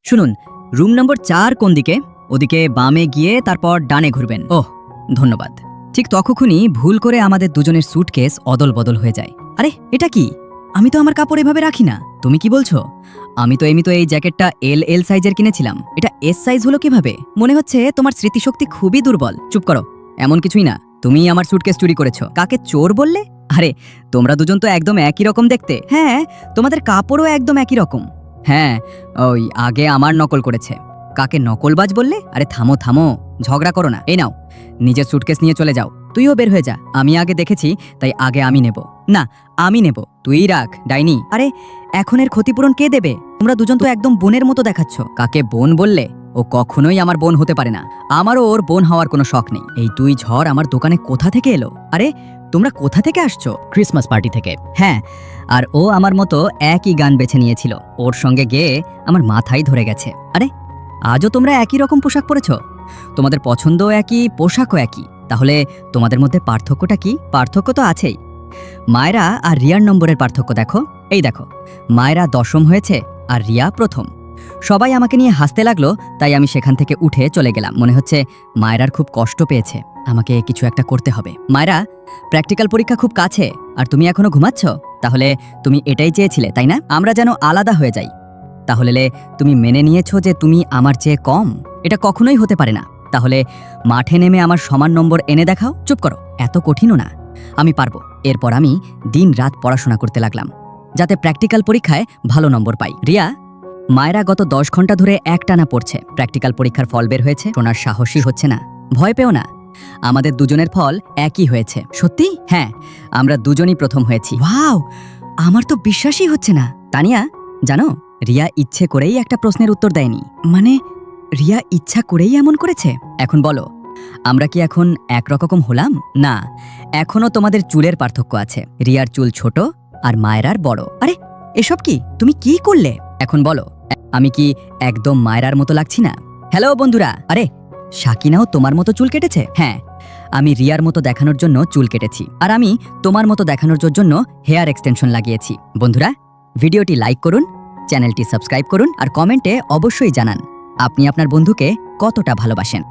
শুনুন, room number 4 কোন দিকে? ওদিকে বামে গিয়ে তারপর ডানে ঘুরবেন। ওহ, ধন্যবাদ। ঠিক তখনই ভুল করে আমাদের দুজনের স্যুটকেস অদল বদল হয়ে যায়। আরে এটা কি? আমি তো আমার কাপড় এভাবে রাখি না। তুমি কি বলছো? আমি তো এই জ্যাকেটটা এল সাইজের কিনেছিলাম। এটা এস সাইজ হলো কিভাবে? মনে হচ্ছে তোমার স্মৃতিশক্তি খুবই দুর্বল। চুপ করো, এমন কিছুই না। তুমি আমার স্যুটকেস চুরি করেছো। কাকে চোর বললে? আরে তোমরা দুজন তো একদম একই রকম দেখতে। হ্যাঁ, তোমাদের কাপড়ও একদম একই রকম। হ্যাঁ, ওই আগে আমার নকল করেছে। কাকে নকলবাজ বললে? আরে থামো থামো, ঝগড়া করো না। এই নাও, নিজের স্যুটকেস নিয়ে চলে যাও। তুইও বের হয়ে যা। আমি আগে দেখেছি, তাই আগে আমি নেব। না, আমি নেব। তুই রাখ, ডাইনি। আরে এখন এর ক্ষতিপূরণ কে দেবে? তোমরা দুজন তো একদম বোনের মতো দেখাচ্ছ। কাকে বোন বললে? ও কখনোই আমার বোন হতে পারে না। আমারও ওর বোন হওয়ার কোনো শখ নেই। এই তুই ঝড় আমার দোকানে কোথা থেকে এলো? আরে তোমরা কোথা থেকে আসছো? ক্রিসমাস পার্টি থেকে। হ্যাঁ, আর ও আমার মতো একই গান বেছে নিয়েছিল। ওর সঙ্গে গেয়ে আমার মাথায় ধরে গেছে। আরে আজও তোমরা একই রকম পোশাক পরেছ। তোমাদের পছন্দও একই, পোশাকও একই। তাহলে তোমাদের মধ্যে পার্থক্যটা কি? পার্থক্য তো আছেই। মায়েরা আর রিয়ার নম্বরের পার্থক্য দেখো। এই দেখো, মায়েরা 10ম হয়েছে আর রিয়া প্রথম। সবাই আমাকে নিয়ে হাসতে লাগলো, তাই আমি সেখান থেকে উঠে চলে গেলাম। মনে হচ্ছে মায়েরার খুব কষ্ট পেয়েছে। আমাকে কিছু একটা করতে হবে। মায়েরা, প্র্যাকটিক্যাল পরীক্ষা খুব কাছে আর তুমি এখনো ঘুমাচ্ছ? তাহলে তুমি এটাই চেয়েছিলে, তাই না? আমরা যেন আলাদা হয়ে যাই। তাহলে তুমি মেনে নিয়েছো যে তুমি আমার চেয়ে কম? এটা কখনোই হতে পারে না। তাহলে মাঠে নেমে আমার সমান নম্বর এনে দেখাও। চুপ করো, এত কঠিনও না। আমি পারবো। এরপর আমি দিন রাত পড়াশোনা করতে লাগলাম, যাতে প্র্যাকটিক্যাল পরীক্ষায় ভালো নম্বর পাই। রিয়া, মায়েরা গত 10 ঘন্টা ধরে একটানা পড়ছে। প্র্যাকটিক্যাল পরীক্ষার ফল বের হয়েছে। শোনার সাহসী হচ্ছে না। ভয় পেও না, আমাদের দুজনের ফল একই হয়েছে। সত্যি? হ্যাঁ, আমরা দুজনই প্রথম হয়েছি। ওয়াও, আমার তো বিশ্বাসই হচ্ছে না। তানিয়া, জানো রিয়া ইচ্ছে করেই একটা প্রশ্নের উত্তর দেয়নি। মানে রিয়া ইচ্ছা করেই এমন করেছে? এখন বলো, আমরা কি এখন একরকম হলাম? না, এখনো তোমাদের চুলের পার্থক্য আছে। রিয়ার চুল ছোট আর মায়েরার বড়। আরে এসব কি? তুমি কি করলে? এখন বলো, আমি কি একদম মায়েরার মতো লাগছি না? হ্যালো বন্ধুরা। আরে শাকিনাও তোমার মতো চুল কেটেছে? হ্যাঁ, আমি রিয়ার মতো দেখানোর জন্য চুল কেটেছি, আর আমি তোমার মতো দেখানোর জন্য হেয়ার এক্সটেনশন লাগিয়েছি। বন্ধুরা, ভিডিওটি লাইক করুন, চ্যানেলটি সাবস্ক্রাইব করুন আর কমেন্টে অবশ্যই জানান আপনি আপনার বন্ধুকে কতটা ভালোবাসেন।